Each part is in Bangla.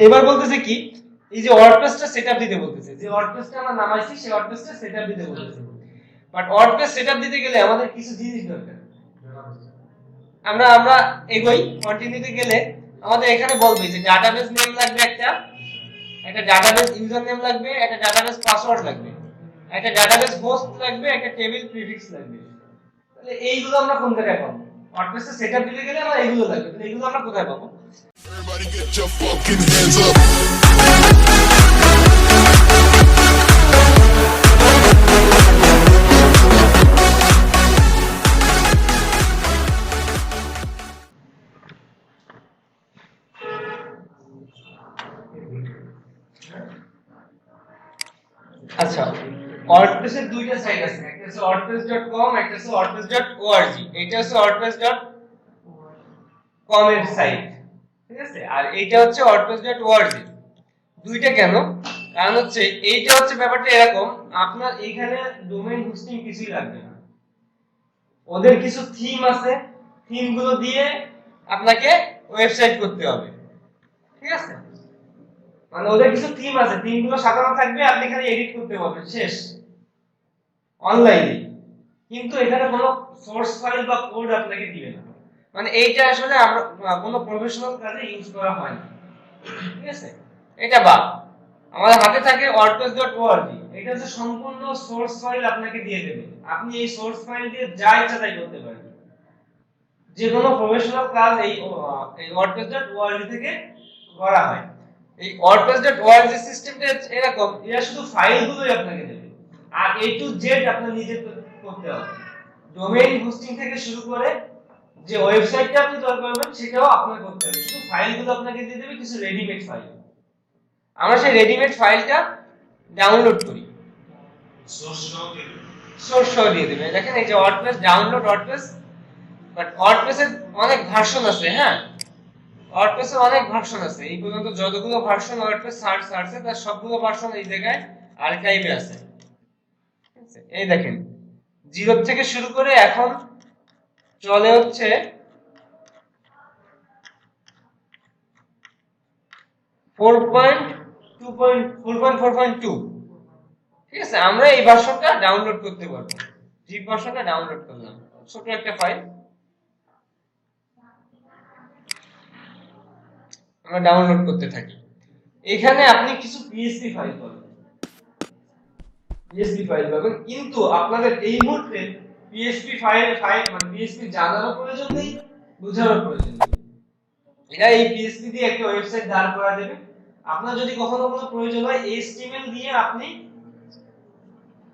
এবার বলতেছে কি, এই যে ওয়ার্ডপ্রেসটা সেটআপ দিতে বলতেছে, যে ওয়ার্ডপ্রেসটা আমরা নামাইছি সেই ওয়ার্ডপ্রেসটা সেটআপ দিতে বলতেছে। বাট ওয়ার্ডপ্রেস সেটআপ দিতে গেলে আমাদের কিছু জিনিস দরকার। আমরা আমরা এগোই, কন্টিনিউতে গেলে আমাদের এখানে বলবে যে ডাটাবেস নেম লাগবে, একটা ডাটাবেস ইউজার নেম লাগবে, একটা ডাটাবেস পাসওয়ার্ড লাগবে, একটা ডাটাবেস হোস্ট লাগবে, একটা টেবিল প্রিফিক্স লাগবে। তাহলে এইগুলো আমরা কোন জায়গায় পাবো? ওয়ার্ডপ্রেসে সেটআপ দিতে গেলে আমরা এইগুলো লাগবে, তাহলে এইগুলো আমরা কোথায় পাবো? Everybody get your fucking hands up. আচ্ছা, ওয়ার্ডপ্রেসের দুইটা সাইট আছে, একটা হচ্ছে wordpress.com, একটা হচ্ছে wordpress.org। এটা হচ্ছে wordpress.com এর সাইট, ঠিক আছে, আর এইটা হচ্ছে wordpress.org। দুইটা কেন? কারণ হচ্ছে এইটা হচ্ছে ব্যাপারটা এরকম, আপনার এখানে ডোমেইন হোস্টিং কিছুই লাগবে না, ওদের কিছু থিম আছে, থিম গুলো দিয়ে আপনাকে ওয়েবসাইট করতে হবে, ঠিক আছে। মানে ওদের কিছু থিম আছে, থিম গুলো সাজানো থাকবে, আপনি খালি এডিট করতে পারবেন, শেষ, অনলাইনে। কিন্তু এখানে কোনো সোর্স ফাইল বা কোড আপনাকে দিবে না। মানে এইটা আসলে আমরা কোনো প্রফেশনাল কাজে ইউজ করা হয় না, ঠিক আছে। এটা বাদ, আমাদের হাতে থাকে wordpress.org। এটা হচ্ছে সম্পূর্ণ সোর্স ফাইল আপনাকে দিয়ে দেবে, আপনি এই সোর্স ফাইল দিয়ে যা ইচ্ছা তাই করতে পারেন। যে কোনো প্রফেশনাল কাজ এই wordpress.org থেকে করা হয়। এই wordpress.org সিস্টেমটা এরকম, এরা শুধু ফাইলগুলোই আপনাকে দেবে, আর A to Z আপনার নিজে করতে হবে। ডোমেইন হোস্টিং থেকে শুরু করে যে ওয়েবসাইটটা আপনি তৈরি করবেন সেটাও আপনাকে করতে হবে, শুধু ফাইলগুলো আপনাকে দিয়ে দেবে, কিছু রেডিমেড ফাইল। আমরা সেই রেডিমেড ফাইলটা ডাউনলোড করি, সোর্স সহ দিয়ে দেবে। দেখেন এই যে ওয়ার্ডপ্রেস ডাউনলোড ওয়ার্ডপ্রেস, বাট ওয়ার্ডপ্রেসের অনেক ভার্সন আছে, হ্যাঁ, ওয়ার্ডপ্রেসের অনেক ভার্সন আছে। এই পর্যন্ত যতগুলো ভার্সন ওয়ার্ডপ্রেস সার্চে তার সবগুলো ভার্সন এই জায়গায় আর্কাইভে আছে, ঠিক আছে। এই দেখেন, 0 থেকে শুরু করে এখন চলে হচ্ছে 4.2.4.2, ঠিক আছে। আমরা এই ভার্সনটা ডাউনলোড করতে পারবো, জিপ ভার্সনটা ডাউনলোড করলাম, ছোট একটা ফাইল আমরা ডাউনলোড করতে থাকি। এখানে আপনি কিছু পিএসপি ফাইল পাবেন, কিন্তু আপনাদের এই মুহূর্তে পিএসপি ফাইল মানে পিএসপি জানারও প্রয়োজন নেই, বোঝারও প্রয়োজন নেই। এরা এই পিএসপি দিয়ে একটা ওয়েবসাইট দাঁড় করা দেবে। আপনার যদি কখনো কোনো প্রয়োজন হয় এইচটিএমএল দিয়ে আপনি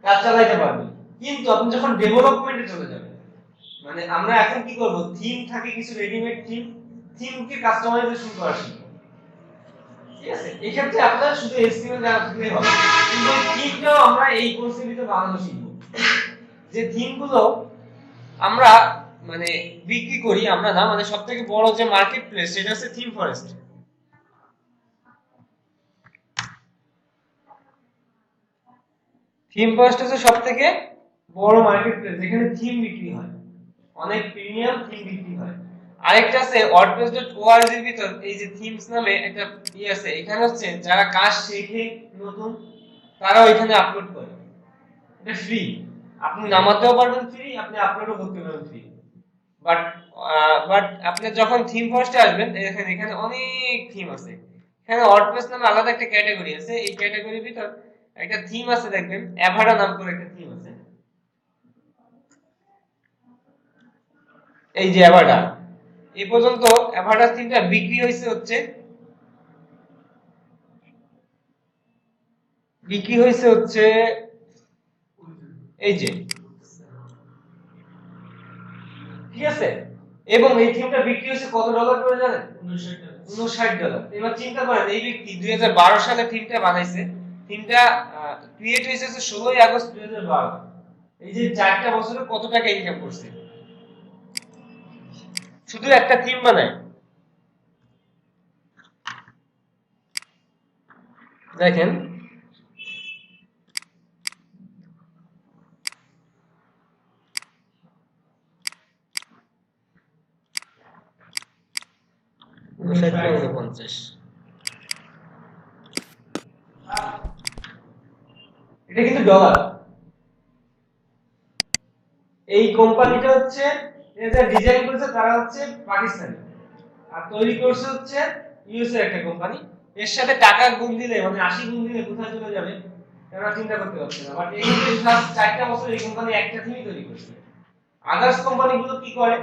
কাজ চালাতে পারবেন, কিন্তু আপনি যখন ডেভেলপমেন্টে চলে যাবেন, মানে আমরা এখন কি করব, থিম থাকে কিছু রেডিমেড থিমকে কাস্টমাইজেশন করা শিখব, ঠিক আছে। এই ক্ষেত্রে আপনার শুধু এইচটিএমএল জানা থাকলেই হবে, কিন্তু এই থিমটাও আমরা এই কোর্সের ভিতরে বানানো শিখব। যে থিমগুলো আমরা মানে বিক্রি করি, আমরা না, মানে সবথেকে বড় যে মার্কেট প্লেস সেটা হচ্ছে থিম ফরেস্ট। থিম ফরেস্ট হচ্ছে সবথেকে বড় মার্কেট প্লেস যেখানে থিম বিক্রি হয়, অনেক প্রিমিয়াম থিম বিক্রি হয়। আরেকটা আছে wordpress.org এর ভিতর এই যে থিমস নামে একটা আছে, এখানে হচ্ছে যারা কাজ শেখে নতুন তারাও এখানে আপলোড করে, এটা ফ্রি, আপনি নামাতেও পারবেন ফ্রি, আপনি আপলোডও করতে পারবেন ফ্রি। বাট আপনি যখন থিম ফার্স্টে আসবেন দেখেন এখানে অনেক থিম আছে। এখানে ওয়ার্ডপ্রেস নামে আলাদা একটা ক্যাটাগরি আছে, এই ক্যাটাগরির ভিতর একটা থিম আছে, দেখবেন অ্যাভাডা নাম করে একটা থিম আছে। এই যে অ্যাভাডা, এই পর্যন্ত অ্যাভাডা থিমটা বিক্রি হয়েছে হচ্ছে এই যে, ঠিক আছে। এবং এই থিমটা বিক্রি হয়েছে কত ডলার করে জানেন? $59। এবার চিন্তা করেন এই ব্যক্তি 2012 সালে থিমটা বানাইছে, থিমটা ক্রিয়েট হয়েছে 16 আগস্ট 2012। এই যে 4টা বছরে কত টাকা ইনকাম করছে শুধু একটা থিম বানায়। দেখেন $59.50 এটা কিন্তু ডলার। এই কোম্পানিটা হচ্ছে এটা ডিজাইন করেছে তারা হচ্ছে পাকিস্তানি, আর তৈরি করছে হচ্ছে ইউএসএ একটা কোম্পানি। এর সাথে টাকা গুণ দিলে মানে 80 গুণ দিলে কোথায় চলে যাবে আমরা চিন্তা করতে পারছি না। বাট এই যে লাস্ট 4টা বছর এই কোম্পানি একটা থিমই তৈরি করছে। আদার্স কোম্পানিগুলো কি করে,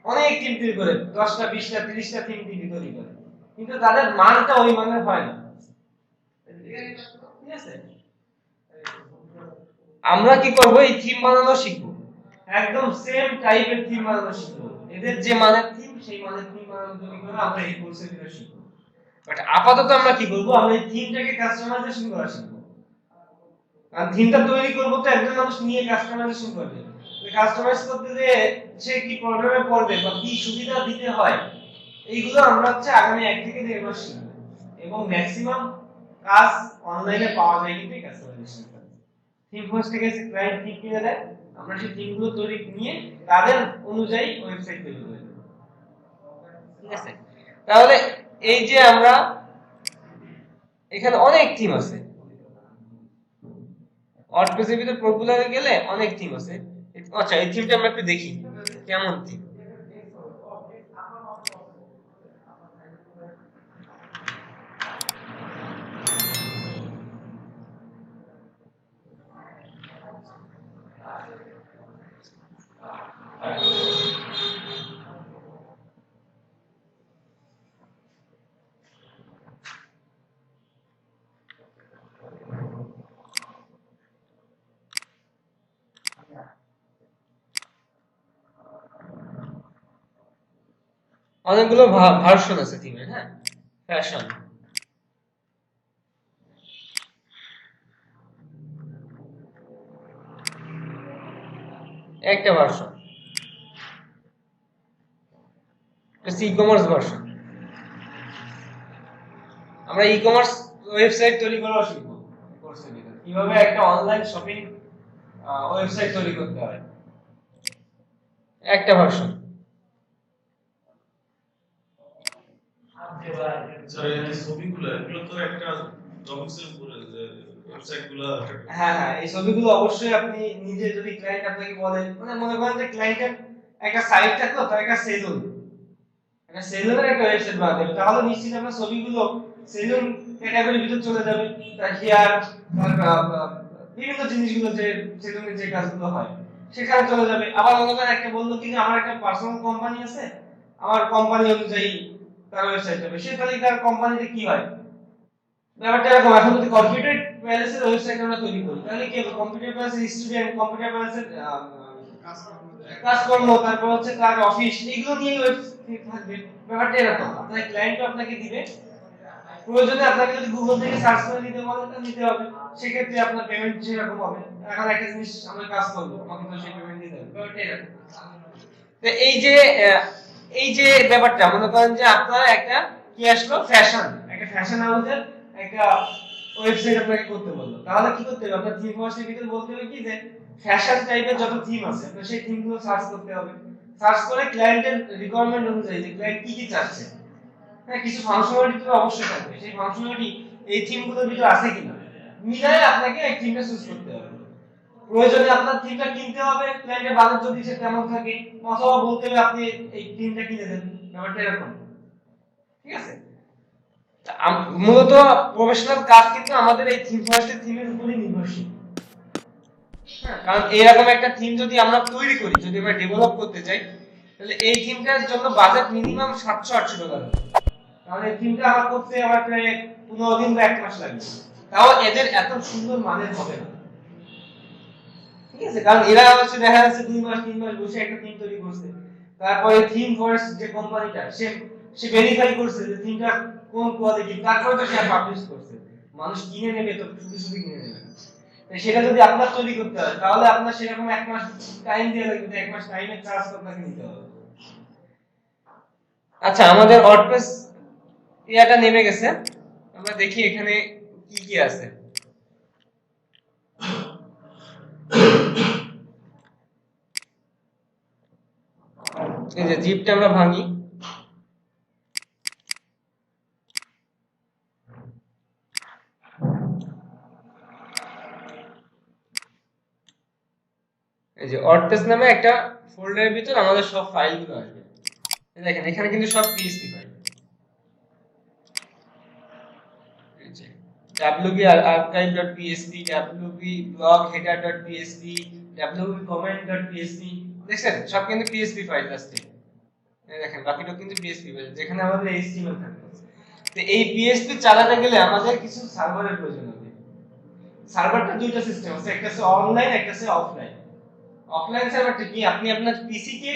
অনেক থিম তৈরি করে, 10টা 20টা 30টা থিম তৈরি করে, কিন্তু তাদের মানটা ওই মানের হয় না। ঠিক আছে, আমরা কি করব, এই থিম বানানো শিখবো, একদম সেম টাইপের থিম বানানো শিখবো। এদের যে মানের থিম সেই মানের থিম বানানো তৈরি করে আমরা এই কোর্সের ভিতরে শিখবো। বাট আপাতত আমরা কি করব, আমরা এই থিমটাকে কাস্টমাইজেশন করা শিখবো। আর থিমটা তৈরি করব তো একজন মানুষ নিয়ে কাস্টমাইজেশন করবে, কাস্টমাইজ করতে যে সে কি প্রবলেমে পড়বে বা কি সুবিধা দিতে হয়, এইগুলো আমরা হচ্ছে আগামী 1 থেকে 1.5 মাস শিখবো। এবং ম্যাক্সিমাম কাজ অনলাইনে পাওয়া যায় কিন্তু কাস্টমাইজেশন থিম ফার্স্ট থেকে ক্লায়েন্ট থিম কিনে দেয়, আমরা সেই থিমগুলো তৈরি নিয়ে তাদের অনুযায়ী ওয়েবসাইট তৈরি করে দেব। ঠিক আছে, তাহলে এই যে আমরা এখানে অনেক থিম আছে, ওয়ার্ডপ্রেসের ভিতরে পপুলারে গেলে অনেক থিম আছে। আচ্ছা, এই থিমটা আমরা একটু দেখি কেমন থিম। অনেকগুলো ভার্সন আছে থিমের, হ্যাঁ, ফ্যাশন একটা ভার্সন, ই কমার্স ভার্সন। আমরা ই কমার্স ওয়েবসাইট তৈরি করা শিখবো কোর্সের ভিতরে, কিভাবে একটা অনলাইন শপিং ওয়েবসাইট তৈরি করতে হয়, একটা ভার্সন। হ্যাঁ হ্যাঁ, এই ছবিগুলো অবশ্যই আপনি নিজে যদি ক্লায়েন্ট আপনাকে বলে, মানে মনে করেন যে ক্লায়েন্টের একটা সাইট থাকলো, তার একটা সেলুন, একটা সেলুনের একটা ওয়েবসাইট বানাতে হবে, তাহলে নিশ্চিত আপনার ছবিগুলো সেলুন ক্যাটাগরির ভিতর চলে যাবে। তার হেয়ার, তার বিভিন্ন জিনিসগুলো যে সেলুনের যে কাজগুলো হয় সেখানে চলে যাবে। আবার মনে করেন একটা বললো কি যে আমার একটা পার্সোনাল কোম্পানি আছে, আমার কোম্পানি অনুযায়ী তার ওয়েবসাইট হবে, সে তাহলে তার কোম্পানিতে কি হয় ব্যাপারটা এরকম। এখন যদি কম্পিউটার প্যালেসের ওয়েবসাইট আমরা তৈরি করি, তাহলে কি হবে, কম্পিউটার প্যালেসের স্টুডেন্ট, কম্পিউটার প্যালেসের কাজকর্ম, তারপর হচ্ছে তার অফিস, এগুলো নিয়ে ওয়েবসাইট থাকবে। ব্যাপারটা এরকম, আপনার ক্লায়েন্ট আপনাকে দিবে, প্রয়োজনে আপনাকে যদি গুগল থেকে সার্চ করে নিতে বলে তা নিতে হবে, সেক্ষেত্রে আপনার পেমেন্ট সেরকম হবে। এখন একটা জিনিস আমরা কাজ করবো, আমাকে তো সেই পেমেন্ট দিতে হবে, ব্যাপারটা এরকম। তো এই যে ব্যাপারটা মনে করেন যে আপনার একটা কি আসলো, ফ্যাশন, একটা ফ্যাশন হাউসের একটা ওয়েবসাইট আপনাকে করতে বললো, তাহলে কি করতে হবে, আপনার থিম হাউসের ভিতরে বলতে হবে কি যে ফ্যাশন টাইপের যত থিম আছে আপনার সেই থিমগুলো সার্চ করতে হবে। সার্চ করে ক্লায়েন্টের রিকোয়ারমেন্ট অনুযায়ী যে ক্লায়েন্ট কি কি চাচ্ছে, হ্যাঁ, কিছু ফাংশনালিটি তো অবশ্যই থাকবে, সেই ফাংশনালিটি এই থিমগুলোর ভিতরে আছে কিনা মিলাই আপনাকে এই থিমটা চুজ করতে হবে। প্রয়োজনে আপনার থিমটা কিনতে হবে, ক্লায়েন্টের বাজেট যদি সে তেমন থাকে, অথবা বলতে হবে আপনি এই থিমটা কিনে দেন, ব্যাপারটা এরকম। ঠিক আছে, মূলত প্রফেশনাল কাজ কিন্তু আমাদের এই থিম ফার্স্টের থিমের উপরই নির্ভরশীল। হ্যাঁ, কারণ এরকম একটা থিম যদি আমরা তৈরি করি, যদি আমরা ডেভেলপ করতে চাই, তাহলে এই থিমটার জন্য বাজেট মিনিমাম 700-800 ডলার। তাহলে এই থিমটা আমার করতে আমার প্রায় 15 দিন বা 1 মাস লাগবে, তাও এদের এত সুন্দর মানের হবে না। ঠিক আছে, কারণ এরা হচ্ছে দেখা যাচ্ছে 2 মাস 3 মাস বসে একটা থিম তৈরি করছে, তারপরে থিম ফার্স্ট যে কোম্পানিটা সে ভেরিফাই করছে যে থিমটা কোন কোয়ালিটি, তারপরে তো সে পাবলিশ করছে, মানুষ কিনে নেবে তো শুধু শুধু কিনে নেবে না। তাই সেটা যদি আপনার তৈরি করতে হয় তাহলে আপনার সেরকম 1 মাস টাইম দেওয়া লাগবে, 1 মাস টাইমের চার্জ আপনাকে নিতে হবে। আচ্ছা, আমাদের ওয়ার্ডপ্রেস ইয়াটা নেমে গেছে, আমরা দেখি এখানে কি কি আছে। এই যে জিপটা আমরা ভাঙি, এই যে ওয়ার্ডপ্রেস নামে একটা ফোল্ডারের ভিতর আমাদের সব ফাইলগুলো আসবে। দেখেন এখানে কিন্তু সব PHP file, wp-archive.php, wp-blog-header.php, wp-comment.php, দেখছেন সব কিন্তু পিএইচপি ফাইল আসছে। এই দেখেন বাকিটা কিন্তু পিএইচপি ফাইল, যেখানে আমাদের এইচটিএমএল থাকবে। তো এই পিএইচপি চালাতে গেলে আমাদের কিছু সার্ভারের প্রয়োজন হবে। সার্ভারটা দুইটা সিস্টেম আছে, একটা আছে অনলাইন, একটা আছে অফলাইন। অফলাইন সার্ভারটা কি, আপনি আপনার পিসি কে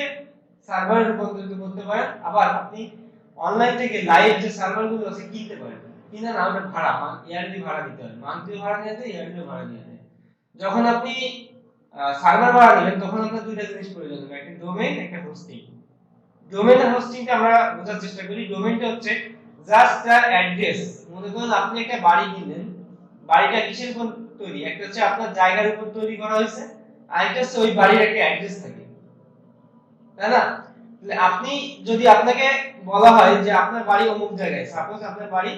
সার্ভারে রূপান্তরিত করতে পারেন, আবার আপনি অনলাইন থেকে লাইভ যে সার্ভারগুলো আছে কিনতে পারেন। কিনা না, ওটা ভাড়া, ইয়ারলি ভাড়া দিতে হয়, মান্থলি ভাড়া নিয়ে যায়, ইয়ারলি ভাড়া নিয়ে যায়। যখন আপনি সার্ভার ভাড়া নেবেন তখন আপনার দুইটা জিনিস প্রয়োজন হবে, একটা ডোমেইন, একটা হোস্টিং। ডোমেইন আর হোস্টিংটা আমরা বোঝার চেষ্টা করি। ডোমেইনটা হচ্ছে জাস্ট তার অ্যাড্রেস। মনে করুন আপনি একটা বাড়ি কিনলেন, বাড়িটা কিসের উপর তৈরি, একটা হচ্ছে আপনার জায়গার উপর তৈরি করা হয়েছে, আর একটা হচ্ছে ওই বাড়ির একটা অ্যাড্রেস থাকে, তাই না? তাহলে আপনি যদি আপনাকে বলা হয় যে আপনার বাড়ি অমুক জায়গায়, সাপোজ আপনার বাড়ি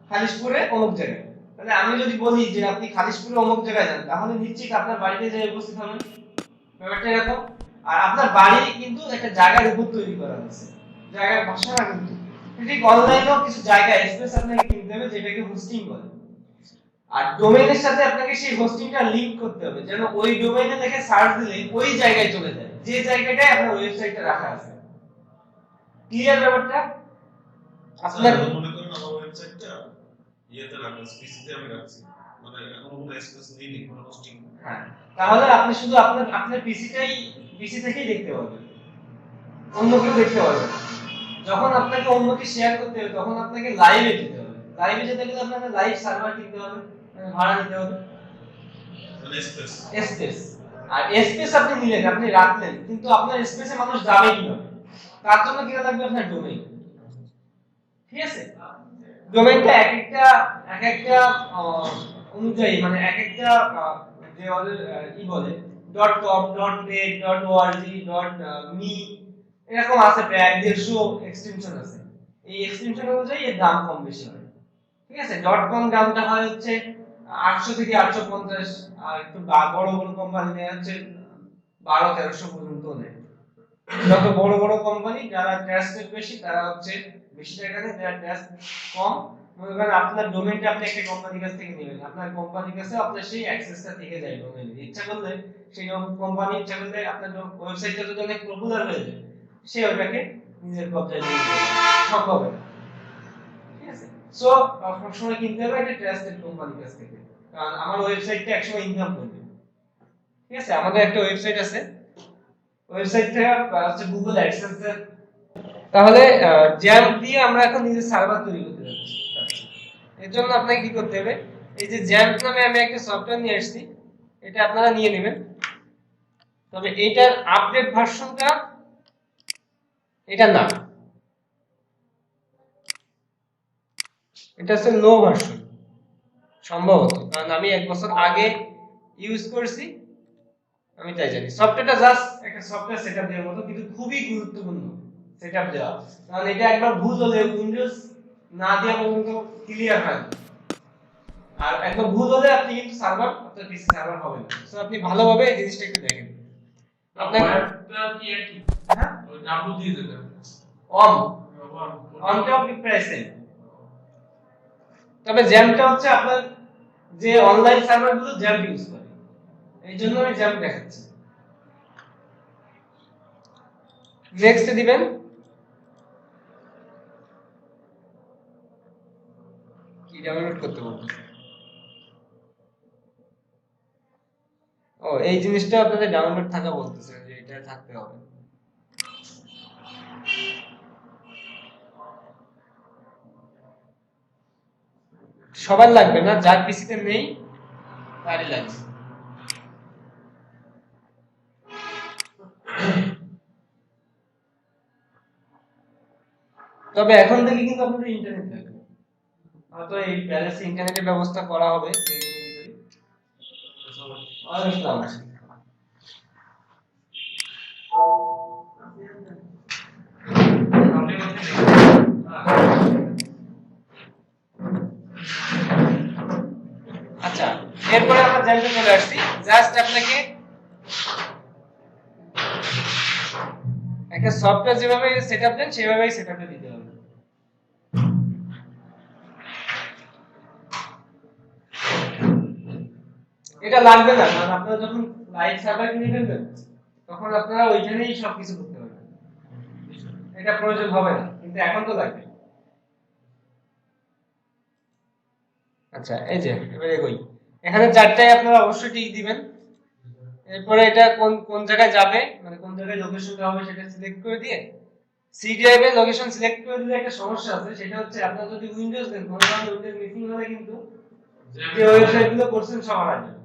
খালিশপুরে অমুক জায়গায়, তাহলে আমি যদি বলি যে আপনি খালিশপুরে অমুক জায়গায় যান, তাহলে নিশ্চিত আপনার বাড়িতে যেয়ে উপস্থিত হবেন। ব্যাপারটা এরকম। আর আপনার বাড়ি কিন্তু একটা জায়গার উপর তৈরি করা হয়েছে, জায়গার ভাষা না, কিন্তু ঠিক অনলাইনেও কিছু জায়গা স্পেস আপনাকে কিনতে হবে, যেটাকে হোস্টিং বলে। আর ডোমেইনের সাথে আপনাকে সেই হোস্টিংটা লিংক করতে হবে, যেন ওই ডোমেইনে দেখে সার্চ দিলে ওই জায়গায় চলে যায়, যে জায়গাটায় আপনার ওয়েবসাইটটা রাখা আছে। ক্লিয়ার ব্যাপারটা? আপনার মনে করেন আমার ওয়েবসাইটটা ইয়েতে রাখা আছে, পিসিতে আমি রাখছি, মানে এখন কোনো স্পেস নেই, কোনো হোস্টিং। হ্যাঁ, তাহলে আপনি শুধু আপনার পিসি থেকেই দেখতে পাবেন, অন্য কেউ দেখতে পারবে না। যখন আপনাকে অন্যকে শেয়ার করতে হবে তখন আপনাকে লাইভে যেতে হবে। লাইভে যেতে গেলে আপনাকে লাইভ সার্ভার কিনতে হবে, ভাড়া নিতে হবে, মানে স্পেস। আর স্পেস আপনি নিলেন, আপনি রাখলেন, কিন্তু আপনার স্পেসে মানুষ যাবে কিভাবে? তার জন্য কি লাগবে? আপনার ডোমেইন। ঠিক আছে? ডোমেইনটা এক একটা অনুযায়ী, মানে এক একটা যে বলে .com, .net, .org, .me, এরকম আছে, প্রায় 150 এক্সটেনশন আছে। এই এক্সটেনশন অনুযায়ী এর দাম কম বেশি হয়। ঠিক আছে? .com দামটা হয় হচ্ছে 800 থেকে 850, আর একটু বড় বড় কোম্পানি নেয় হচ্ছে 1200-1300 পর্যন্ত নেয়। যত বড় বড় কোম্পানি যারা ট্রাস্টেড বেশি, তারা হচ্ছে বেশি টাকা নেয়, যারা ট্রাস্ট কম, মনে করেন আপনার ডোমেইনটা আপনি একটা কোম্পানির কাছ থেকে নেবেন, আপনার কোম্পানির কাছে আপনার সেই অ্যাক্সেসটা থেকে যায় ডোমেইনে। ইচ্ছা করলে সেই কোম্পানি ইচ্ছা করলে আপনার ওয়েবসাইটটা যদি অনেক পপুলার হয়ে যায়, সে ওটাকে নিজের কবজায় নিয়ে নেবে, সম্ভব না। ঠিক আছে? সো সবসময় কিনতে হবে একটা ট্রাস্টেড কোম্পানির কাছ থেকে, কারণ আমার ওয়েবসাইটটা একসময় ইনকাম করবে। ঠিক আছে? আমাদের একটা ওয়েবসাইট আছে, ওয়েবসাইটটা হচ্ছে গুগল অ্যাডসেন্স এর। তাহলে জ্যাম্প দিয়ে আমরা এখন নিজের সার্ভার তৈরি করতে যাচ্ছি। এর জন্য আপনাকে কি করতে হবে? এই যে জ্যাম্প নামে আমি একটা সফটওয়্যার নিয়ে আসছি, এটা আপনারা নিয়ে নেবেন। তবে এইটার আপডেট ভার্সনটা এটা না, এটা হচ্ছে লো ভার্সন সম্ভবত, কারণ আমি 1 বছর আগে ইউজ করছি, আমি তাই জানি। সফটওয়্যারটা জাস্ট একটা সফটওয়্যার সেটআপ দেওয়ার মতো, কিন্তু খুবই গুরুত্বপূর্ণ সেটআপ দেওয়া, কারণ এটা একবার ভুল হলে উইন্ডোজ না দেওয়া পর্যন্ত ক্লিয়ার হয় না। আর একবার ভুল হলে আপনি কিন্তু সার্ভার, আপনার পিসি সার্ভার হবে না। সো আপনি ভালোভাবে এই জিনিসটা একটু দেখেন। আপনার ওয়েবটা কি একই? হ্যাঁ, ওই ডাব্লু দিয়ে দেবেন। অনটা আপনি প্রেসেন। তবে জ্যামটা হচ্ছে আপনার যে অনলাইন সার্ভারগুলো জ্যাম ইউজ করে, এই জন্য আমি জ্যাম দেখাচ্ছি। নেক্সট দিবেন। কি ডাউনলোড করতে বলবো? ও, এই জিনিসটা আপনাদের ডাউনলোড থাকা বলতেছে, যে এটা থাকতে হবে। সবার লাগবে না, যার পিসিতে নেই তারই লাগবে। তবে এখন থেকে কিন্তু আপনাদের ইন্টারনেট লাগবে, হয়তো এই প্যালেসে ইন্টারনেটের ব্যবস্থা করা হবে। আচ্ছা, এরপরে আমরা জানতে চলে আসছি। জাস্ট আপনাকে একটা সফটওয়্যার যেভাবে সেটআপ দেন সেভাবেই সেটআপটা দিতে হবে। এটা লাগবে না, কারণ আপনারা যখন লাইভ সার্ভার কিনে ফেলবেন তখন আপনারা ওইখানেই সবকিছু করতে পারবেন, এটা প্রয়োজন হবে না, কিন্তু এখন তো লাগবে। আচ্ছা এই যে এবারে এগোই, এখানে চারটায় আপনারা অবশ্যই টিক দিবেন। এরপরে এটা কোন কোন জায়গায় যাবে, মানে কোন জায়গায় লোকেশনটা হবে সেটা সিলেক্ট করে দিয়ে সি ড্রাইভে লোকেশন সিলেক্ট করে দিলে একটা সমস্যা আছে, সেটা হচ্ছে আপনারা যদি উইন্ডোজ দেন, কোনো কারণে উইন্ডোজ মিসিং হলে কিন্তু যে ওয়েবসাইটগুলো করছেন সব হারায় যাবে।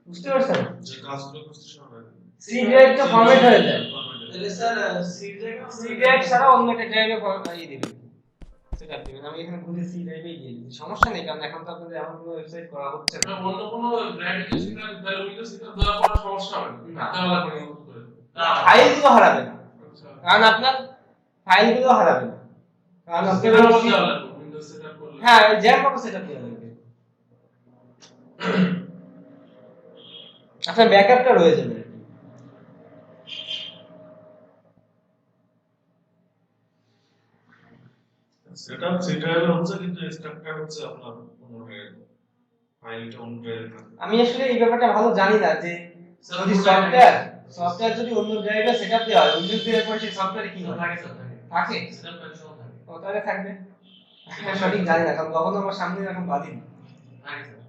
বুঝতে পারছেন? যে কাজগুলো করতে সময় সি ড্রাইভটা ফরম্যাট হয়ে যায়, তাহলে স্যার সি ড্রাইভ ছাড়া অন্য একটা ড্রাইভে দিবেন, সেটআপ দিবেন। আমি এখানে ভুলে সি ড্রাইভেই দিয়ে দিই, সমস্যা নেই, কারণ এখন তো আপনাদের এমন কোনো ওয়েবসাইট করা হচ্ছে না। অন্য কোনো ব্র্যান্ডে সেটা তাহলে উইন্ডোজ সেটা দেওয়ার পর সমস্যা হবে না, তাহলে করে ইউজ করে। ফাইলগুলো হারাবে না, আচ্ছা কারণ আপনার ফাইলগুলো হারাবে না, কারণ আপনার উইন্ডোজ সেটআপ করলে হ্যাঁ জ্যাম মতো সেটআপ দেওয়া লাগবে, আপনার ব্যাকআপটা রয়ে যাবে। সেটা হচ্ছে, কিন্তু স্ট্রাকচার হচ্ছে আপনার অন্য ড্রাইভ, ফাইলটা অন্য ড্রাইভে থাকে। আমি আসলে এই ব্যাপারটা ভালো জানি না, যে যদি সফটওয়্যার যদি অন্য ড্রাইভে সেটআপ দেওয়া হয়, উইন্ডোজ দেওয়ার পরে সেই সফটওয়্যারে কি হয়? থাকে স্যার থাকে? সেটআপ করে সব থাকে ও তাহলে থাকবে, আমি সঠিক জানি না, কারণ কখনো আমার সামনে এরকম বাদিনি। থাকে স্যার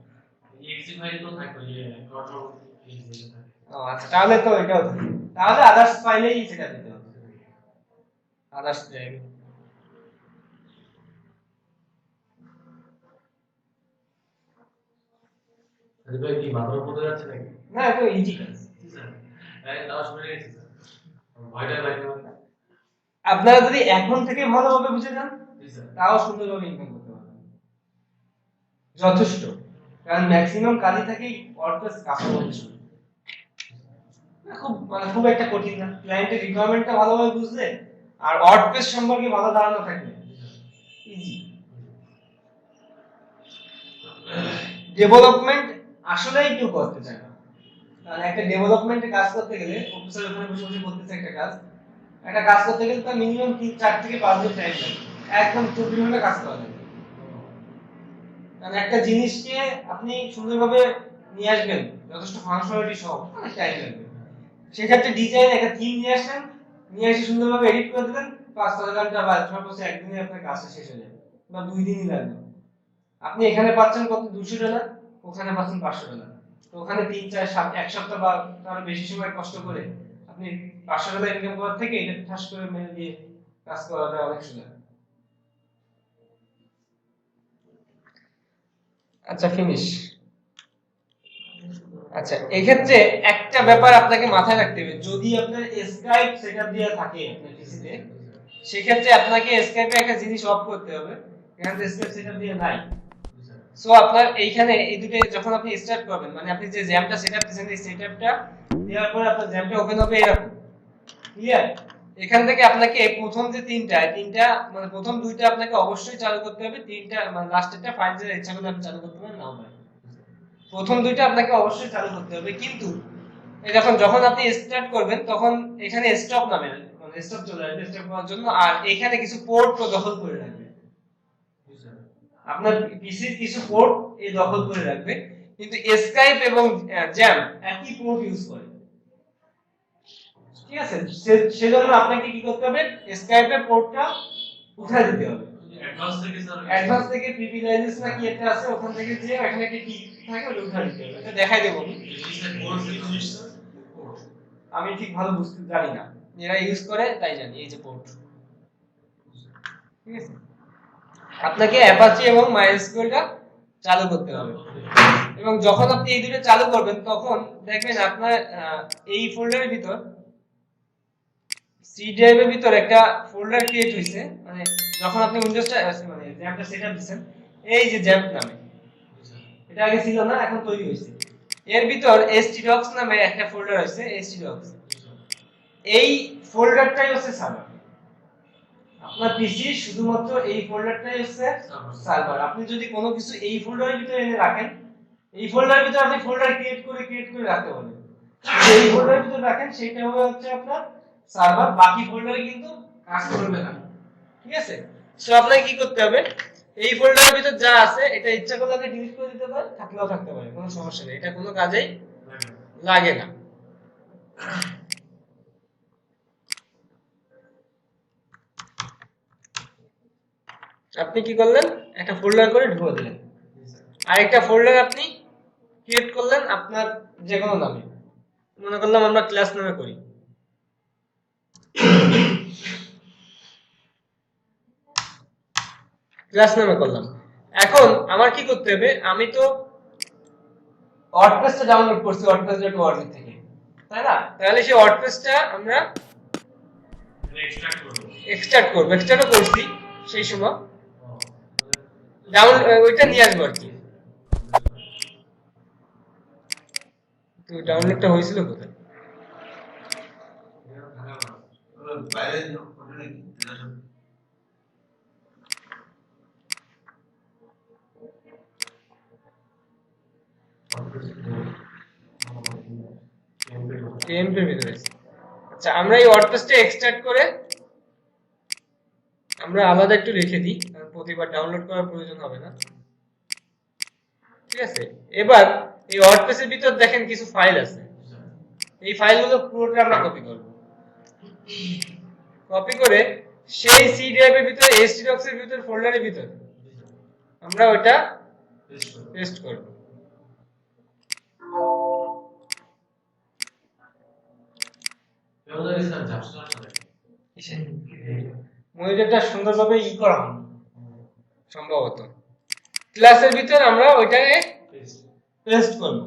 এক্সি ফাইল তো থাকে যে কন্ট্রোল এক্সি থাকে। ও আচ্ছা, তাহলে তো এটাও থাকে, তাহলে আদার্স ফাইলেই সেটা দিতে হবে, আদার্স ড্রাইভে। ভাই কি মাথার উপরে যাচ্ছে নাকি? না এটা ইজি কাজ। স্যার এই 10 মিনিট গেছে স্যার ভয়টা লাগে না। আপনারা যদি এখন থেকে ভালোভাবে বুঝে যান জি স্যার তাও সুন্দরভাবে ইনকাম করতে পারবেন, যথেষ্ট। কারণ ম্যাক্সিমাম কাজই থাকে ওয়ার্ডপ্রেস কাস্টমার হিসেবে, খুব একটা কঠিন না, ক্লায়েন্টের রিকোয়ারমেন্টটা ভালোভাবে বুঝলে আর ওয়ার্ডপ্রেস সম্পর্কে ভালো ধারণা থাকলে ইজি। ডেভেলপমেন্ট আসলেই কেউ করতে চায় না, কারণ একটা ডেভেলপমেন্টে কাজ করতে গেলে অফিসার ওখানে বসে বসে করতেছে একটা কাজ করতে গেলে তার মিনিমাম 4 থেকে 5 দিন টাইম লাগে, একদম 24 ঘন্টা কাজ করা লাগে। কারণ একটা জিনিসকে আপনি সুন্দরভাবে নিয়ে আসবেন, যথেষ্ট ফাংশনালিটি সহ, অনেক টাইম লাগবে। সেক্ষেত্রে ডিজাইন একটা থিম নিয়ে আসেন, নিয়ে এসে সুন্দরভাবে এডিট করে দিলেন, 5-6 ঘন্টা বা সর্বোচ্চ একদিনে আপনার কাজটা শেষ হয়ে যাবে, বা 2 দিনই লাগবে। আপনি এখানে পাচ্ছেন কত, $200, ওখানে পাচ্ছেন $500। তো ওখানে 3-4-7 এক সপ্তাহ বা তার বেশি সময় কষ্ট করে আপনি $500 ইনকাম করার থেকে এটা ঠাস করে মেনে দিয়ে কাজ করাটা অনেক সোজা। আচ্ছা ফিনিশ। আচ্ছা এক্ষেত্রে একটা ব্যাপার আপনাকে মাথায় রাখতে হবে, যদি আপনার স্কাইপ সেটআপ দেওয়া থাকে আপনার পিসিতে, সেক্ষেত্রে আপনাকে স্কাইপে একটা জিনিস অফ করতে হবে, এখানে স্কাইপ সেটআপ দেওয়া নাই। সো আপনার এইখানে এই দুটো যখন আপনি স্টার্ট করবেন, মানে আপনি যে জ্যামটা সেটআপ দিয়েছেন এই সেটআপটা দেওয়ার পরে আপনার জ্যামটা ওপেন হবে এরকম, ক্লিয়ার? এখান থেকে আপনাকে প্রথম যে তিনটা মানে প্রথম দুইটা আপনাকে অবশ্যই চালু করতে হবে, তিনটা মানে লাস্টেরটা ফাইল যে ইচ্ছা করলে আপনি চালু করতে পারেন, নাও পারেন। প্রথম দুইটা আপনাকে অবশ্যই চালু করতে হবে, কিন্তু এই যখন আপনি স্টার্ট করবেন তখন এখানে স্টপ নামে মানে স্টপ চলে আসবে স্টপ করার জন্য, আর এখানে কিছু পোর্ট দখল করে রাখবে, আপনার পিসির কিছু পোর্ট এই দখল করে রাখবে। কিন্তু স্কাইপ এবং জ্যাম একই পোর্ট ইউজ করে, ঠিক আছে? সেজন্য আপনাকে কি করতে হবে, স্কাইপের পোর্টটা উঠায় দিতে হবে। অ্যাডভান্স থেকে প্রিভিলেজেস না কি একটা আছে, ওখান থেকে যে এখানে একটা কি থাকে ওটা উঠায় দিতে হবে। এটা দেখাই দেব আমি ঠিক ভালো বুঝতে জানি না, এরা ইউজ করে তাই জানি। এই যে পোর্ট, ঠিক আছে? আপনাকে অ্যাপাচি এবং মাইএসকিউএলটা চালু করতে হবে, এবং যখন আপনি এই দুটো চালু করবেন তখন দেখবেন আপনার এই ফোল্ডারের ভিতর সি ড্রাইভের ভিতর একটা ফোল্ডার ক্রিয়েট হইছে, মানে যখন আপনি উইন্ডোজটা মানে জ্যামটা সেটআপ দিবেন, এই যে জ্যাম নামে, এটা আগে ছিল না, এখন তৈরি হইছে। এর ভিতর htdocs নামে একটা ফোল্ডার আছে, htdocs, এই ফোল্ডারটাই হচ্ছে সার্ভার। আপনার পিসি শুধুমাত্র এই ফোল্ডারটাই হচ্ছে সার্ভার। আপনি যদি কোনো কিছু এই ফোল্ডারের ভিতরে এনে রাখেন, এই ফোল্ডারের ভিতরে আপনি ফোল্ডার ক্রিয়েট করে রাখতে পারবেন, যেই ফোল্ডারের ভিতর রাখেন সেটা হবে হচ্ছে আপনার সার্ভার, বাকি ফোল্ডারে কিন্তু কাজ করবে না। ঠিক আছে, সো আপনাকে কি করতে হবে, এই ফোল্ডারের ভিতর যা আছে এটা ইচ্ছা করলে আপনি ডিলিট করে দিতে পারেন, থাকলেও থাকতে পারে, কোনো সমস্যা নেই, এটা কোনো কাজেই লাগে না। আপনি কি করলেন, একটা ফোল্ডার করে ঢুকে দিলেন, আরেকটা ফোল্ডার আপনি ক্রিয়েট করলেন আপনার যে কোনো নামে, মনে করলাম আমরা ক্লাস নামে করি, ক্লাস নামে করলাম। এখন আমার কি করতে হবে, আমি তো ওয়ার্ডপ্রেসটা ডাউনলোড করছি wordpress.org থেকে, তাই না? তাহলে সেই ওয়ার্ডপ্রেসটা আমরা এক্সট্রাক্ট করব, এক্সট্রাক্টও করছি সেই সময়, ওইটা নিয়ে আসবো আর কি। তো ডাউনলোডটা হয়েছিল কোথায়? টেম্পের ভিতরে। আচ্ছা, আমরা এই ওয়ার্ডপ্রেসটা এক্সট্রাক্ট করে আমরা আলাদা একটু রেখে দিই, কারণ প্রতিবার ডাউনলোড করার প্রয়োজন হবে না। ঠিক আছে, এবার এই ওয়ার্ডপ্রেসের ভিতর দেখেন কিছু ফাইল আছে, এই ফাইলগুলো পুরোটা আমরা কপি করব। কপি করে সেই সি ড্রাইভের ভিতরে htdocs এর ভিতর ফোল্ডারের ভিতর আমরা ওটা পেস্ট করব। মনিটরটা সুন্দরভাবে করা হবে সম্ভবত। ক্লাসের ভিতর আমরা ওইটাকে পেস্ট করব।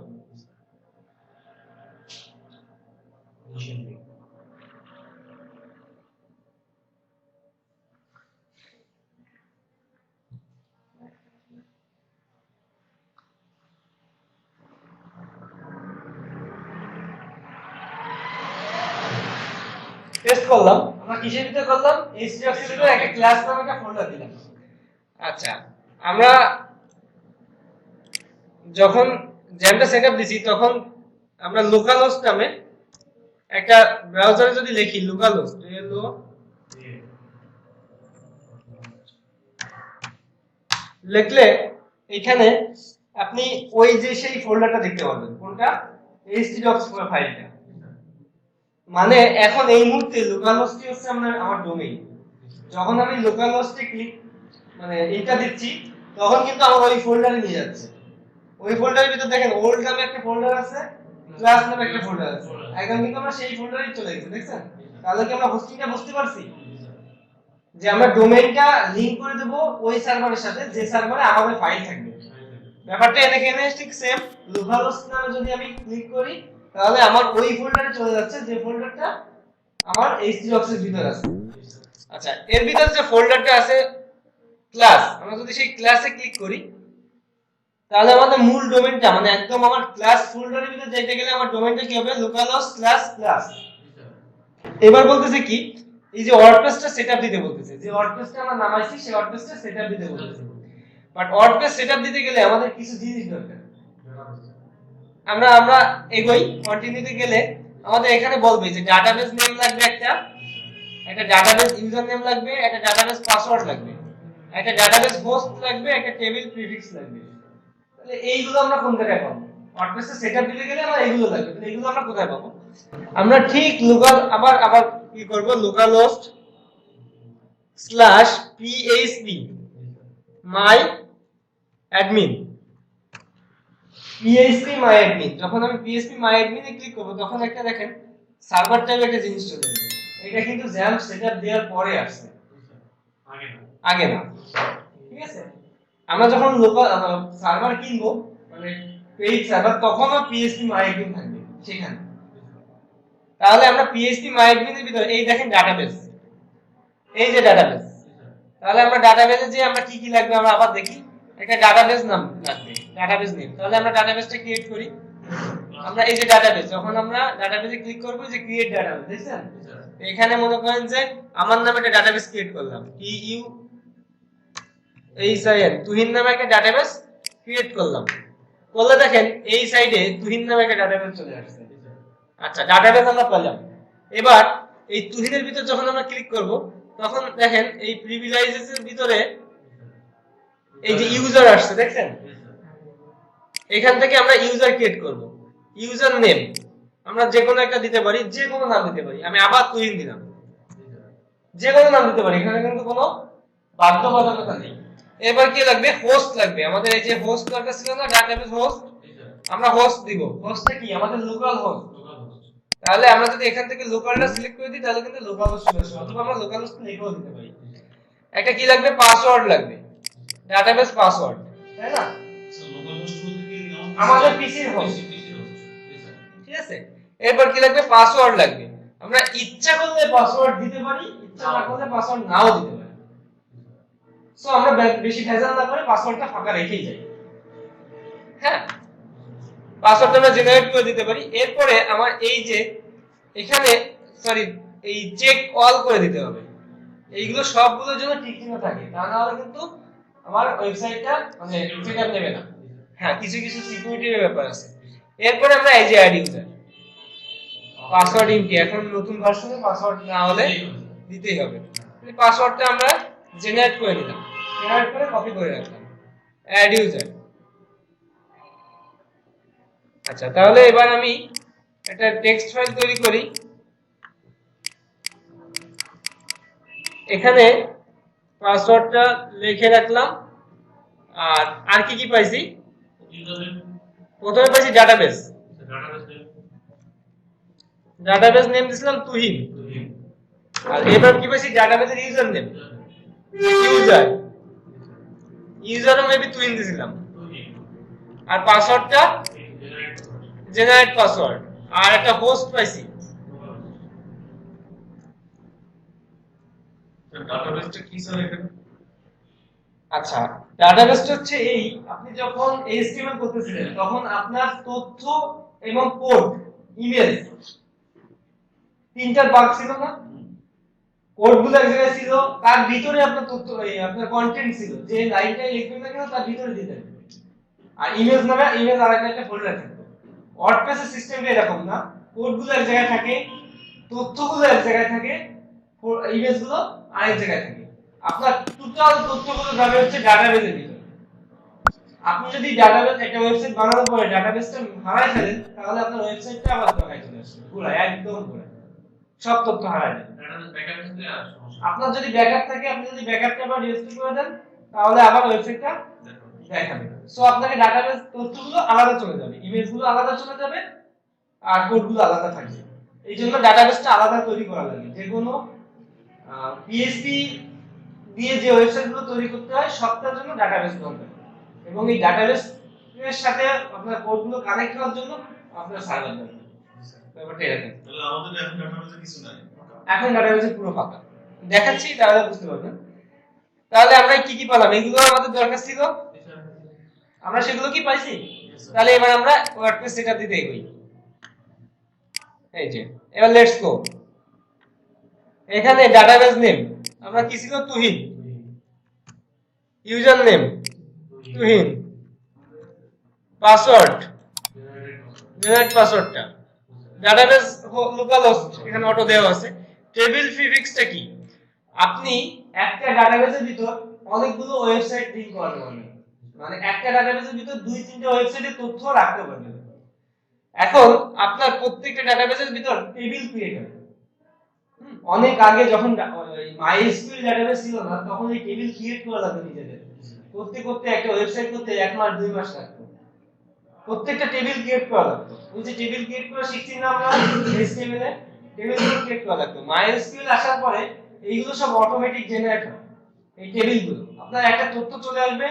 টেস্ট করলাম, আমরা কিসের ভিতরে করলাম, htdocs এর ভিতরে একটা ক্লাস নামে একটা ফোল্ডার দিলাম। আচ্ছা, আমরা যখন জ্যামটা সেটআপ দিছি তখন আমরা লোকালহোস্ট নামে একটা ব্রাউজারে যদি লিখি লোকালহোস্ট লিখলে এখানে আপনি ওই যে সেই ফোল্ডারটা দেখতে পাবেন, কোনটা, htdocs ফাইলটা। মানে এখন এই মুহূর্তে লোকালহোস্টই হচ্ছে আমার ডোমেইন। যখন আমি লোকালহোস্টে ক্লিক মানে এটা দিচ্ছি তখন কিন্তু আমার ওই ফোল্ডারে নিয়ে যাচ্ছে। ওই ফোল্ডারের ভিতর দেখেন ওল্ড নামে একটা ফোল্ডার আছে, ক্লাস নামে একটা ফোল্ডার আছে, এখন কিন্তু আমরা সেই ফোল্ডারেই চলে গেছি, দেখছেন? তাহলে কি আমরা হোস্টিংটা বুঝতে পারছি যে আমরা ডোমেইনটা লিংক করে দেব ওই সার্ভারের সাথে যে সার্ভারে আমাদের ফাইল থাকবে। ব্যাপারটা এখানে ঠিক সেম। লোকালহোস্ট নামে যদি আমি ক্লিক করি তাহলে আমার ওই ফোল্ডারে চলে যাচ্ছে যে ফোল্ডারটা আমার htdocs এর ভিতর আছে। আচ্ছা, এর ভিতর যে ফোল্ডারটা আছে ক্লাস, আমরা যদি সেই ক্লাসে ক্লিক করি তাহলে আমাদের মূল ডোমেইনটা মানে একদম আমার ক্লাস ফোল্ডারের ভিতর যেতে গেলে আমার ডোমেইনটা কি হবে, localhost ক্লাস। এবার বলতেছে কি, এই যে ওয়ার্ডপ্রেসটা সেটআপ দিতে বলতেছে, যে ওয়ার্ডপ্রেসটা আমরা নামাইছি সেই ওয়ার্ডপ্রেসটা সেটআপ দিতে বলতেছে। বাট ওয়ার্ডপ্রেস সেটআপ দিতে গেলে আমাদের কিছু জিনিস দরকার। আমরা এগোই, কন্টিনিউতে গেলে আমাদের এখানে বলবে যে ডাটাবেস নেম লাগবে, একটা ডাটাবেস ইউজার নেম লাগবে, একটা ডাটাবেস পাসওয়ার্ড লাগবে, একটা ডাটাবেস হোস্ট লাগবে, একটা টেবিল প্রিফিক্স লাগবে। তাহলে এইগুলো আমরা কোন জায়গায় পাবো? ওয়ার্ডপ্রেসে সেটআপ দিতে গেলে আমরা এইগুলো লাগবে, তাহলে এইগুলো আমরা কোথায় পাবো? আমরা ঠিক আবার কি করব, localhost /php my admin যখন আমি php my admin A click করব তখন একটা দেখেন সার্ভার টাইপ একটা জিনিস চলে আসবে। এটা কিন্তু জ্যাম্প সেটআপ দেওয়ার পরে আসছে, আগে না। ঠিক আছে, আমরা যখন লোকাল সার্ভার কিনবো মানে পেইড সার্ভার তখনও php my admin থাকবে সেখানে। তাহলে আমরা php my admin এর ভিতরে এই দেখেন ডাটাবেস, এই যে ডাটাবেস, তাহলে আমরা ডাটাবেসে যে আমরা কি লাগবে আমরা আবার দেখি। একটা ডাটাবেস নাম লাগবে, ডাটাবেস নেম। তাহলে আমরা ডাটাবেসটা ক্রিয়েট করি। আমরা এই যে ডাটাবেস, যখন আমরা ডাটাবেসে ক্লিক করব যে ক্রিয়েট ডাটাবেস, দেখছেন এখানে মনে করেন যে আমার নামে একটা ডাটাবেস ক্রিয়েট করলাম, তুহিন নামে একটা ডাটাবেস ক্রিয়েট করলাম, করলে দেখেন এই সাইডে তুহিন নামে একটা ডাটাবেস চলে আসছে। আচ্ছা, ডাটাবেস আমরা পেলাম। এবার এই তুহিনের ভিতর যখন আমরা ক্লিক করব তখন দেখেন এই প্রিভিলেজেস এর ভিতরে এই যে ইউজার আসছে দেখছেন, এখান থেকে আমরা ইউজার ক্রিয়েট করব। ইউজার নেম আমরা যে কোনো একটা দিতে পারি, যে কোনো নাম দিতে পারি। আমি আবার তুহিন দিলাম, যে কোনো নাম দিতে পারি, এখানে কিন্তু কোনো বাধ্যবাধকতা নেই। এবার কি লাগবে? হোস্ট লাগবে। আমাদের এই যে হোস্ট দরকার ছিল না, ডাটাবেস হোস্ট, আমরা হোস্ট দিব। হোস্টটা কি? আমাদের লোকাল হোস্ট। তাহলে আমরা যদি এখান থেকে লোকালটা সিলেক্ট করে দিই তাহলে কিন্তু লোকাল হোস্ট চলে আসবে, অথবা আমরা লোকাল হোস্ট লিখেও দিতে পারি। একটা কি লাগবে? পাসওয়ার্ড লাগবে, ডাটাবেস পাসওয়ার্ড, তাই না? লোকাল হোস্ট বলতে কি আমাদের পিসির হোস্ট, ঠিক আছে? এরপর কি লাগবে? পাসওয়ার্ড লাগবে। আমরা ইচ্ছা করলে পাসওয়ার্ড দিতে পারি, ইচ্ছা না করলে পাসওয়ার্ড নাও দিতে পারি। সো আমরা বেশি ভেজাল না করে পাসওয়ার্ডটা ফাঁকা রেখেই যাই। হ্যাঁ, পাসওয়ার্ডটা আমরা জেনারেট করে দিতে পারি। এরপরে আমার এই যে এখানে এই চেক অল করে দিতে হবে, এইগুলো সবগুলোর জন্য টিক চিহ্ন থাকে, তা না হলে কিন্তু আমার ওয়েবসাইটটা মানে সেটআপ নেবে না। হ্যাঁ, কিছু কিছু সিকিউরিটির ব্যাপার আছে। এরপরে আমরা এই যে অ্যাড ইউজার, পাসওয়ার্ড ইনটি, এখন নতুন ভার্সনে পাসওয়ার্ড না হলে দিতেই হবে। পাসওয়ার্ডটা আমরা জেনারেট করে নিলাম, জেনারেট করে কপি করে রাখলাম, অ্যাড ইউজার। আচ্ছা, তাহলে এবার আমি একটা টেক্সট ফাইল তৈরি করি। এখানে পাসওয়ার্ডটা লিখে রাখলাম। আর কি কি পাইছি? প্রথমে পাইছি ডাটাবেস, ডাটাবেস নেম দিছিলাম তুহিন। আর এবার কি পাইছি? ডাটাবেসের ইউজার নেম, ইউজারও মেবি তুহিন দিছিলাম। আর পাসওয়ার্ডটা জেনারেট পাসওয়ার্ড। আর একটা হোস্ট পাইছি। ডাটাবেসটা কি স্যার এখানে? আচ্ছা, ডাটাবেসটা হচ্ছে এই, আপনি যখন HTML করতেছিলেন তখন আপনার তথ্য এবং কোড, ইমেজ, তিনটার ভাগ ছিল না? কোডগুলো এক জায়গায় ছিল, তার ভিতরে আপনার তথ্য, আপনার কন্টেন্ট ছিল, যে লাইনটাই লিখবেন না কেন তার ভিতরে দিতেন। আর ইমেজ নামে ইমেজ আলাদা একটা ফোল্ডারে থাকতো। ওয়ার্ডপ্রেসের সিস্টেমটা এরকম না, কোডগুলো এক জায়গায় থাকে, তথ্যগুলো এক জায়গায় থাকে, ইমেজগুলো আরেক জায়গায় থাকে। আপনার টোটাল তথ্যগুলো যাবে হচ্ছে ডাটাবেসের ভিতরে। আপনি যদি ডাটাবেস, একটা ওয়েবসাইট বানানোর পরে ডাটাবেসটা হারাই ফেলেন তাহলে আপনার ওয়েবসাইটটা আবার দরকার চলে আসবে, পুরো একদম পুরো সব তথ্য হারায় যাবে। আপনার যদি ব্যাকআপ থাকে, আপনি যদি ব্যাকআপটা আবার রিস্টোর করে দেন তাহলে আবার ওয়েবসাইটটা দেখাবে। সো আপনাকে ডাটাবেস তথ্যগুলো আলাদা চলে যাবে, ইমেজগুলো আলাদা চলে যাবে, আর কোডগুলো আলাদা থাকবে। এই জন্য ডাটাবেসটা আলাদা তৈরি করা লাগে। যে কোনো পিএইচপি দিয়ে যে ওয়েবসাইটগুলো তৈরি করতে হয় সবটার জন্য ডাটাবেস দরকার, এবং এই ডাটাবেস এর সাথে আপনার কোডগুলো কানেক্ট হওয়ার জন্য আপনার সার্ভার দরকার। ব্যাপারটা এরকম। তাহলে আমাদের এখন ডাটাবেসে কিছু নাই, এখন ডাটাবেসে পুরো ফাঁকা। দেখাচ্ছি তাহলে বুঝতে পারবেন। তাহলে আমরা কি কি পেলাম? এগুলো আমাদের দরকার ছিল, আমরা সেগুলো কি পাইছি? তাহলে এবার আমরা ওয়ার্ডপ্রেস সেটআপ দিতে এগোই। এই যে এবার লেটস গো। এখানে ডাটাবেস নেম আমরা কি ছিল? Tuhin. User name Tuhin. Password generate পাসওয়ার্ডটা, ডাটাবেস লোকাল হোস্ট এখানে অটো দেওয়া আছে। টেবিল প্রিফিক্সটা কি? আপনি একটা ডাটাবেসের ভিতর অনেকগুলো ওয়েবসাইট লিংক করতে পারবেন, মানে একটা ডাটাবেসের ভিতর দুই তিনটা ওয়েবসাইটের তথ্য রাখতে পারবেন। এখন আপনার প্রত্যেকটা ডাটাবেসের ভিতর টেবিল ক্রিয়েট হবে। অনেক আগে যখন MySQL ডাটাবেস ছিল না তখন এই টেবিল ক্রিয়েট করা লাগতো নিজেদের, করতে করতে একটা ওয়েবসাইট করতে 1 মাস 2 মাস লাগতো, প্রত্যেকটা টেবিল ক্রিয়েট করা লাগতো। ওই যে টেবিল ক্রিয়েট করা শিখছি না আমরা HTML এ, টেবিল ক্রিয়েট করা লাগতো। MySQL আসার পরে এইগুলো সব অটোমেটিক জেনারেট হয়। এই টেবিলগুলো আপনার একটা তথ্য চলে আসবে,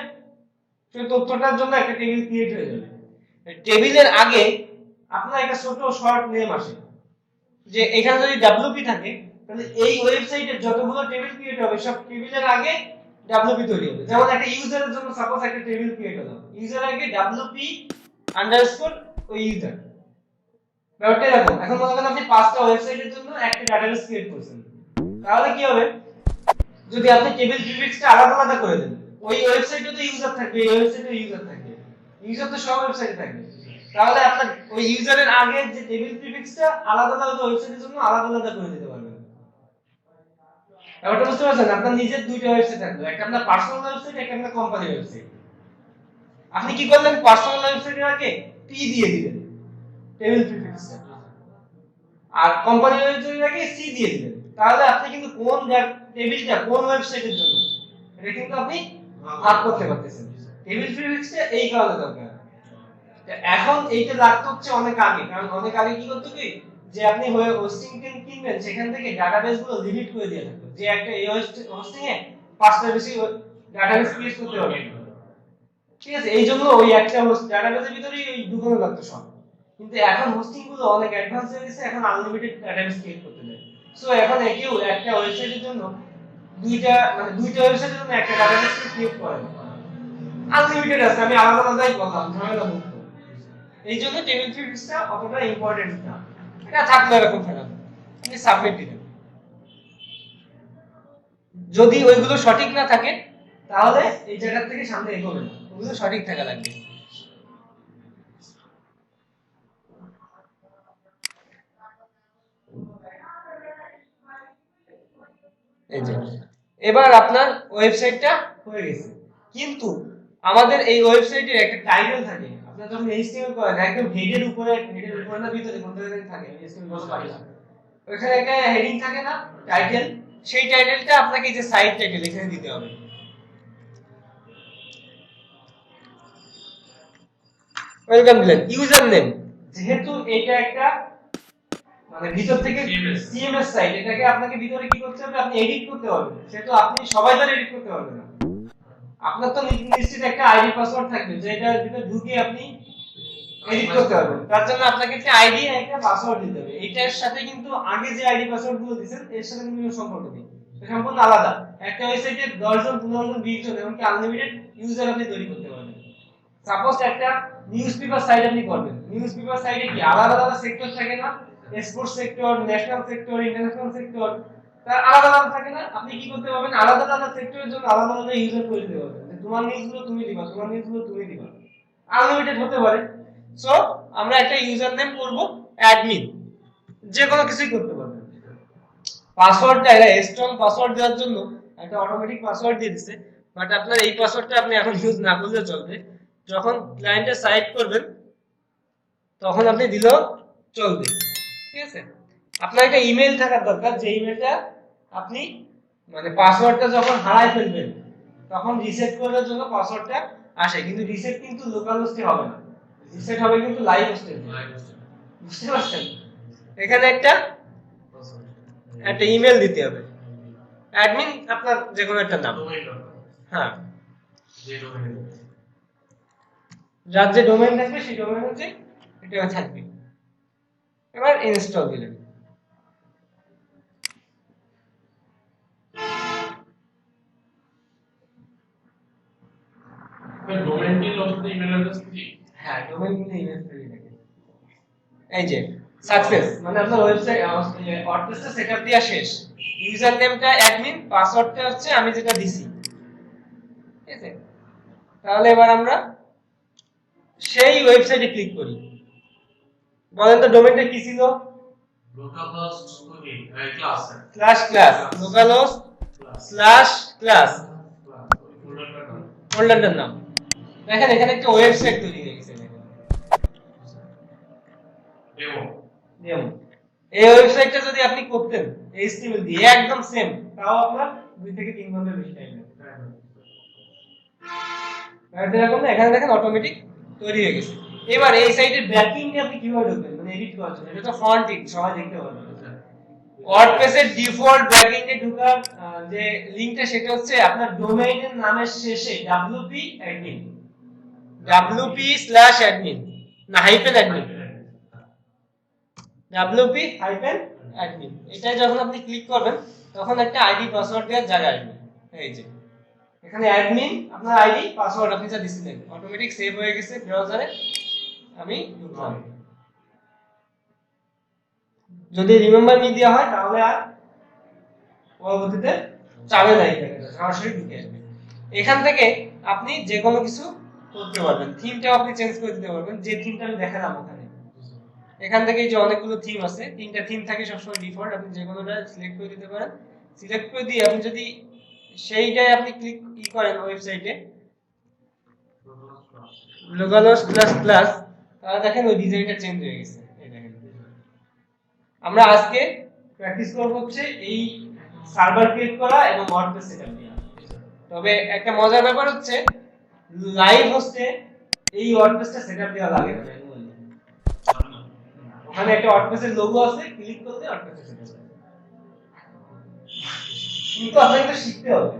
সেই তথ্যটার জন্য একটা টেবিল ক্রিয়েট হয়ে যাবে। টেবিলের আগে আপনার একটা ছোট শর্ট নেম আসে, যে এখানে যদি WP থাকে তাহলে এই ওয়েবসাইটের যতগুলো টেবিল ক্রিয়েট হবে সব টেবিলের আগে WP তৈরি হবে। যেমন একটা ইউজারের জন্য সাপোজ একটা টেবিল ক্রিয়েট হলো, ইউজার আগে WP আন্ডারস্কোর ওই ইউজার। ব্যাপারটা এরকম। এখন মনে করেন আপনি 5টা ওয়েবসাইটের জন্য একটা ডাটাবেস ক্রিয়েট করছেন, তাহলে কি হবে? যদি আপনি টেবিল প্রিফিক্সটা আলাদা আলাদা করে দেন, ওই ওয়েবসাইটে তো ইউজার থাকবে, এই ওয়েবসাইটে ইউজার থাকবে, ইউজার তো সব ওয়েবসাইটে থাকবে। তাহলে আপনার ওই ইউজারের আগে যে টেবিল প্রিফিক্সটা আলাদা আলাদা ওয়েবসাইটের জন্য আলাদা আলাদা করে দিতে পারবেন। ব্যাপারটা বুঝতে পারছেন? আপনার নিজের দুইটা ওয়েবসাইট থাকবে, একটা আপনার পার্সোনাল ওয়েবসাইট, একটা আপনার কোম্পানি ওয়েবসাইট। আপনি কি করলেন? পার্সোনাল ওয়েবসাইটের আগে পি দিয়ে দিলেন টেবিল প্রিফিক্সটা, আর কোম্পানি ওয়েবসাইটের আগে সি দিয়ে দিলেন। তাহলে আপনি কিন্তু কোন টেবিলটা কোন ওয়েবসাইটের জন্য এটা কিন্তু আপনি ভাগ করতে পারতেছেন। টেবিল প্রিফিক্সটা এই কারণে দরকার। এখন এইটা লাগতো হচ্ছে অনেক আগে, কারণ অনেক আগে কি করতো কি, যে আপনি হোস্টিং কিনবেন সেখান থেকে ডাটাবেস গুলো লিমিট করে দিয়ে থাকতো, যে একটা এই হোস্টিং এ 5টা বেশি ডাটাবেস ক্রিয়েট করতে হবে, ঠিক আছে? এই জন্য ওই একটা ডাটাবেসের ভিতরেই ওই ঢুকানো লাগতো সব। কিন্তু এখন হোস্টিং গুলো অনেক অ্যাডভান্স হয়ে গেছে, এখন আনলিমিটেড ডাটাবেস ক্রিয়েট করতে দেয়। সো এখন কেউ একটা ওয়েবসাইটের জন্য দুইটা ওয়েবসাইটের জন্য একটা ডাটাবেস ক্রিয়েট করে না, আনলিমিটেড আছে, আমি আলাদা আলাদাই করলাম, ঝামেলা মুক্ত। এই জন্য টেবিল প্রিফিক্সটা অতটা ইম্পর্টেন্ট না, এটা থাকলে এরকম ফেলা আপনি সাবমিট দিবেন। যদি ওইগুলো সঠিক না থাকে তাহলে এই জায়গা থেকে সামনে এগোবে না, ওগুলো সঠিক থাকা লাগবে। এই যে এবার আপনার ওয়েবসাইটটা হয়ে গেছে, কিন্তু আমাদের এই ওয়েবসাইটের একটা টাইটেল থাকে। আপনারা যখন এইচটিএমএল করেন একদম হেডের উপরে না ভিতরে কোন জায়গায় থাকে, এইচটিএমএল বলা পারি না, ওখানে একটা হেডিং থাকে না, টাইটেল। সেই টাইটেলটা আপনাকে এই যে সাইট টাইটেল এখানে দিতে হবে। ওয়েলকাম দিলেন। ইউজার নেম, যেহেতু এটা একটা মানে ভিতর থেকে সিএমএস সাইট, এটাকে আপনাকে ভিতরে কি করতে হবে, আপনি এডিট করতে পারবেন, সেটা আপনি সবাই ধরে এডিট করতে পারবেন না। আপনার তো নিশ্চিত একটা আইডি পাসওয়ার্ড থাকবে, যেটার ভিতরে ঢুকে আপনি এডিট করতে পারবেন। তার জন্য আপনাকে একটা আইডি আর একটা পাসওয়ার্ড দিতে হবে। এইটার সাথে কিন্তু আগে যে আইডি পাসওয়ার্ড গুলো দিবেন এর সাথে কিন্তু কোনো সম্পর্ক নেই, এটা সম্পূর্ণ আলাদা। একটা ওয়েবসাইটে 10 জন 15 জন 20 জন এমনকি আনলিমিটেড ইউজার আপনি তৈরি করতে পারবেন। সাপোজ একটা নিউজপেপার সাইট আপনি করবেন, নিউজপেপার সাইটে কি আলাদা আলাদা সেক্টর থাকে না, sports sector, national sector, international sector, তার আলাদা আলাদা থাকে না। আপনি কি করতে পারবেন, আলাদা আলাদা সেক্টরের জন্য আলাদা আলাদা ইউজার করে দিতে পারবেন, যে তোমার নিউজগুলো তুমি দিবা, তোমার নিউজগুলো তুমি দিবা, আনলিমিটেড হতে পারে। সো আমরা একটা ইউজার নেম করব অ্যাডমিন, যে কোনো কিছুই করতে পারবেন। পাসওয়ার্ডটা এরা স্ট্রং পাসওয়ার্ড দেওয়ার জন্য একটা অটোমেটিক পাসওয়ার্ড দিয়ে দিছে, বাট আপনার এই পাসওয়ার্ডটা আপনি এখন ইউজ না করলে চলবে। যখন ক্লায়েন্টের সাইট করবেন তখন আপনি দিলেও চলবে, ঠিক আছে? আপনার একটা ইমেল থাকার দরকার, যে ইমেলটা আপনি মানে পাসওয়ার্ডটা যখন হারায় ফেলবেন তখন রিসেট করার জন্য পাসওয়ার্ডটা আসে, কিন্তু রিসেট কিন্তু লোকাল হোস্টে হবে না, রিসেট হবে কিন্তু লাইভ হোস্টে। বুঝতে পারছেন? এখানে একটা ইমেল দিতে হবে, অ্যাডমিন আপনার যে কোনো একটা নাম, হ্যাঁ, যার যে ডোমেইন থাকবে সেই ডোমেইন হচ্ছে এটা থাকবে। এবার ইনস্টল দিলেন। ডোমেইনটি লোকতে ইমেল অ্যাড্রেস কি? হ্যাঁ, ডোমেইন কিন্তু ইমেল ফ্রি থাকে। এই যে সাকসেস, মানে আপনার ওয়েবসাইট ওয়ার্ডপ্রেসটা সেটআপ দেয়া শেষ। ইউজার নেমটা অ্যাডমিন, পাসওয়ার্ডটা হচ্ছে আমি যেটা দিছি, ঠিক আছে? তাহলে এবার আমরা সেই ওয়েবসাইটে ক্লিক করি। বলেন তো ডোমেইনটা কি ছিল? Localhost class class localhost class ফোল্ডারটার নাম। দেখেন এখানে একটা ওয়েবসাইট তৈরি হয়ে গেছে, ডেমো। এই ওয়েবসাইটটা যদি আপনি করতেন HTML দিয়ে একদম সেম, তাও আপনার 2 থেকে 3 ঘন্টা বেশি টাইম লাগবে। এখানে দেখেন অটোমেটিক তৈরি হয়ে গেছে। এবার এই সাইটের ব্যাকএন্ডে আপনি কিভাবে ঢুকবেন, মানে এডিট করার জন্য, এটা তো ফ্রন্ট এন্ড সবাই দেখতে পারবে। ওয়ার্ডপ্রেসের ডিফল্ট ব্যাকএন্ডে ঢোকার যে লিংকটা সেটা হচ্ছে আপনার ডোমেইনের নামের শেষে wp-admin না -admin wp-admin। এটা যখন আপনি ক্লিক করবেন তখন একটা আইডি পাসওয়ার্ড দেওয়ার জায়গা আসবে। এই যে এখানে অ্যাডমিন, আপনার আইডি পাসওয়ার্ড আপনি যা দিছিলেন অটোমেটিক সেভ হয়ে গেছে ব্রাউজারে। আমি ঢুকলাম। যদি রিমেম্বার মি দেওয়া হয় তাহলে আর পরবর্তীতে চাবে না, এটা সরাসরি ঢুকে আসবে। এখান থেকে আপনি যে কোনো কিছু করতে পারবেন, থিমটাও আপনি চেঞ্জ করে দিতে পারবেন। যে থিমটা আমি দেখালাম ওখানে, এখান থেকে যে অনেকগুলো থিম আছে, তিনটা থিম থাকে সবসময় ডিফল্ট, আপনি যে কোনোটা সিলেক্ট করে দিতে পারেন। সিলেক্ট করে দিয়ে আপনি যদি সেইটাই আপনি ক্লিক করেন ওয়েবসাইটে লোকালস প্লাস প্লাস, তাহলে দেখেন ওই ডিজাইনটা চেঞ্জ হয়ে গেছে। এই দেখেন, আমরা আজকে প্র্যাকটিস করব হচ্ছে এই সার্ভার ক্রিয়েট করা এবং ওয়ার্ডপ্রেস সেটআপ করা। তবে একটা মজার ব্যাপার হচ্ছে লাইভ হোস্টে এই ওয়ার্ডপ্রেসটা সেটআপ দেওয়া লাগে না। ওখানে একটা ওয়ার্ডপ্রেসের লোগো আছে, ক্লিক করলে ওয়ার্ডপ্রেসে সেটআপ হবে। কিন্তু আপনাকে তো শিখতে হবে।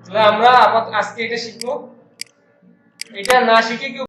তাহলে আমরা আজকে এটা শিখবো। এটা না শিখে কেউ